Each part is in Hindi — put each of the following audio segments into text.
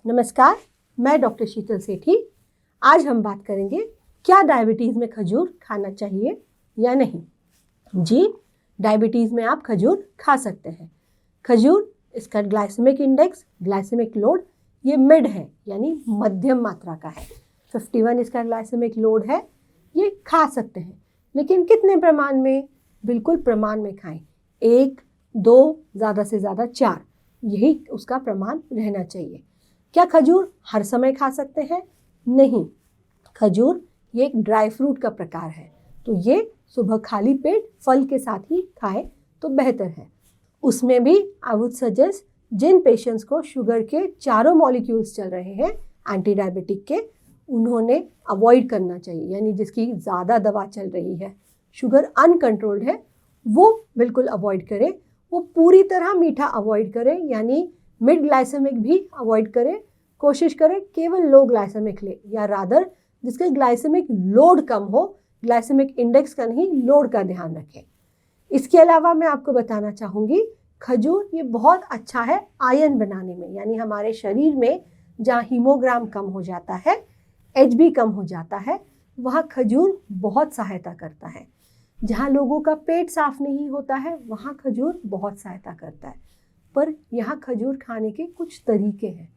नमस्कार, मैं डॉक्टर शीतल सेठी। आज हम बात करेंगे क्या डायबिटीज़ में खजूर खाना चाहिए या नहीं। जी, डायबिटीज़ में आप खजूर खा सकते हैं। खजूर, इसका ग्लाइसेमिक इंडेक्स, ग्लाइसेमिक लोड ये मिड है, यानी मध्यम मात्रा का है। 51 इसका ग्लाइसेमिक लोड है। ये खा सकते हैं, लेकिन कितने प्रमाण में? बिल्कुल प्रमाण में खाएं। 1, 2, ज़्यादा से ज़्यादा 4, यही उसका प्रमाण रहना चाहिए। क्या खजूर हर समय खा सकते हैं? नहीं। खजूर ये एक ड्राई फ्रूट का प्रकार है, तो ये सुबह खाली पेट फल के साथ ही खाएं तो बेहतर है। उसमें भी आई वुड सजेस्ट जिन पेशेंट्स को शुगर के चारों मॉलिक्यूल्स चल रहे हैं एंटी डायबिटिक के, उन्होंने अवॉइड करना चाहिए। यानी जिसकी ज़्यादा दवा चल रही है, शुगर अनकंट्रोल्ड है, वो बिल्कुल अवॉइड करें। वो पूरी तरह मीठा अवॉइड करें, यानी मिड ग्लाइसेमिक भी अवॉइड करें। कोशिश करें केवल लो ग्लाइसेमिक ले, या रादर जिसके ग्लाइसेमिक लोड कम हो, ग्लाइसेमिक इंडेक्स का नहीं, लोड का ध्यान रखें। इसके अलावा मैं आपको बताना चाहूँगी, खजूर ये बहुत अच्छा है आयरन बनाने में। यानी हमारे शरीर में जहाँ हीमोग्राम कम हो जाता है, HB कम हो जाता है, वहाँ खजूर बहुत सहायता करता है। जहाँ लोगों का पेट साफ नहीं होता है, वहाँ खजूर बहुत सहायता करता है। पर यहाँ खजूर खाने के कुछ तरीके हैं।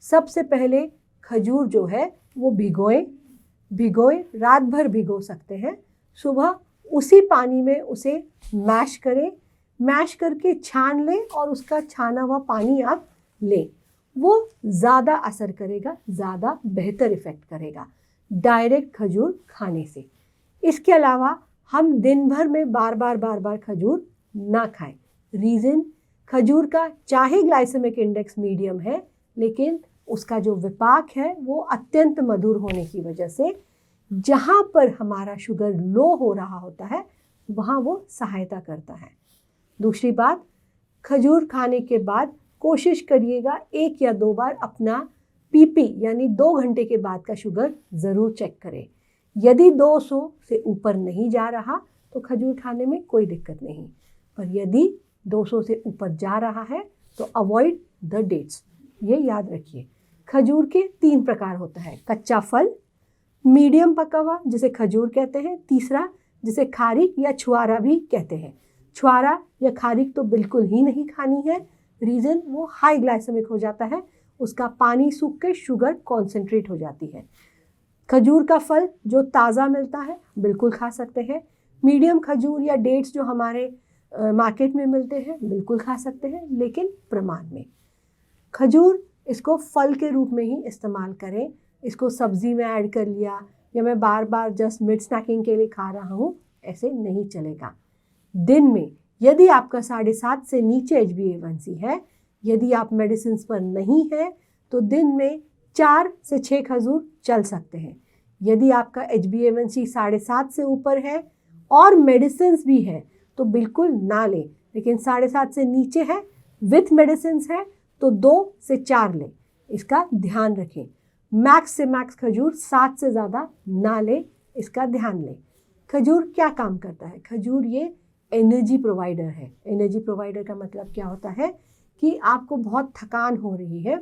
सबसे पहले खजूर जो है वो भिगोएं, रात भर भिगो सकते हैं। सुबह उसी पानी में उसे मैश करें, मैश करके छान लें और उसका छाना हुआ पानी आप लें। वो ज़्यादा असर करेगा, ज़्यादा बेहतर इफ़ेक्ट करेगा डायरेक्ट खजूर खाने से। इसके अलावा हम दिन भर में बार बार खजूर ना खाएं। रीज़न, खजूर का चाहे ग्लाइसेमिक इंडेक्स मीडियम है, लेकिन उसका जो विपाक है वो अत्यंत मधुर होने की वजह से जहाँ पर हमारा शुगर लो हो रहा होता है, वहाँ वो सहायता करता है। दूसरी बात, खजूर खाने के बाद कोशिश करिएगा 1 या 2 बार अपना PP यानी 2 घंटे के बाद का शुगर ज़रूर चेक करें। यदि 200 से ऊपर नहीं जा रहा तो खजूर खाने में कोई दिक्कत नहीं, पर यदि 200 से ऊपर जा रहा है तो अवॉइड द डेट्स। ये याद रखिए। खजूर के 3 प्रकार होता है, कच्चा फल, मीडियम पका हुआ जिसे खजूर कहते हैं, तीसरा जिसे खारिक या छुआरा भी कहते हैं। छुआरा या खारिक तो बिल्कुल ही नहीं खानी है। रीज़न, वो हाई ग्लाइसेमिक हो जाता है, उसका पानी सूख के शुगर कॉन्सेंट्रेट हो जाती है। खजूर का फल जो ताज़ा मिलता है बिल्कुल खा सकते हैं। मीडियम खजूर या डेट्स जो हमारे मार्केट में मिलते हैं बिल्कुल खा सकते हैं, लेकिन प्रमाण में। खजूर इसको फल के रूप में ही इस्तेमाल करें। इसको सब्ज़ी में ऐड कर लिया या मैं बार बार जस्ट मिड स्नैकिंग के लिए खा रहा हूँ, ऐसे नहीं चलेगा। दिन में यदि आपका 7.5 से नीचे HbA1c है, यदि आप मेडिसिन पर नहीं है, तो दिन में 4 से 6 खजूर चल सकते हैं। यदि आपका HbA1c 7.5 से ऊपर है और मेडिसिन भी है तो बिल्कुल ना लें, लेकिन 7.5 से नीचे है विथ मेडिसिन है तो 2 से 4 लें। इसका ध्यान रखें। मैक्स से मैक्स खजूर 7 से ज़्यादा ना लें, इसका ध्यान लें। खजूर क्या काम करता है? खजूर ये एनर्जी प्रोवाइडर है। एनर्जी प्रोवाइडर का मतलब क्या होता है कि आपको बहुत थकान हो रही है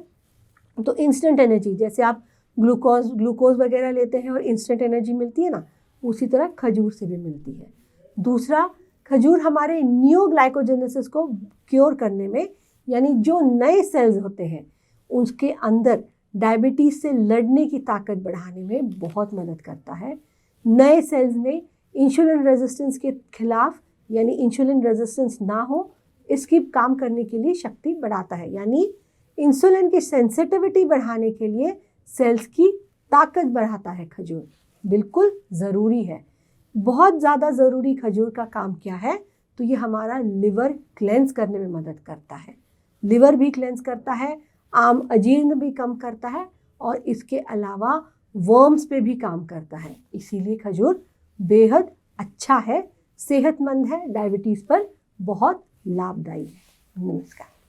तो इंस्टेंट एनर्जी, जैसे आप ग्लूकोज वगैरह लेते हैं और इंस्टेंट एनर्जी मिलती है ना, उसी तरह खजूर से भी मिलती है। दूसरा, खजूर हमारे न्यूग्लाइकोजेनेसिस को क्योर करने में, यानी जो नए सेल्स होते हैं उसके अंदर डायबिटीज़ से लड़ने की ताकत बढ़ाने में बहुत मदद करता है। नए सेल्स में इंसुलिन रेजिस्टेंस के खिलाफ, यानी इंसुलिन रेजिस्टेंस ना हो, इसकी काम करने के लिए शक्ति बढ़ाता है। यानी इंसुलिन की सेंसिटिविटी बढ़ाने के लिए सेल्स की ताकत बढ़ाता है खजूर। बिल्कुल ज़रूरी है, बहुत ज़्यादा ज़रूरी। खजूर का काम क्या है? तो ये हमारा लिवर क्लेंस करने में मदद करता है। लिवर भी क्लेंस करता है, आम अजीर्ण भी कम करता है, और इसके अलावा वर्म्स पे भी काम करता है। इसीलिए खजूर बेहद अच्छा है, सेहतमंद है, डायबिटीज़ पर बहुत लाभदायी है। नमस्कार।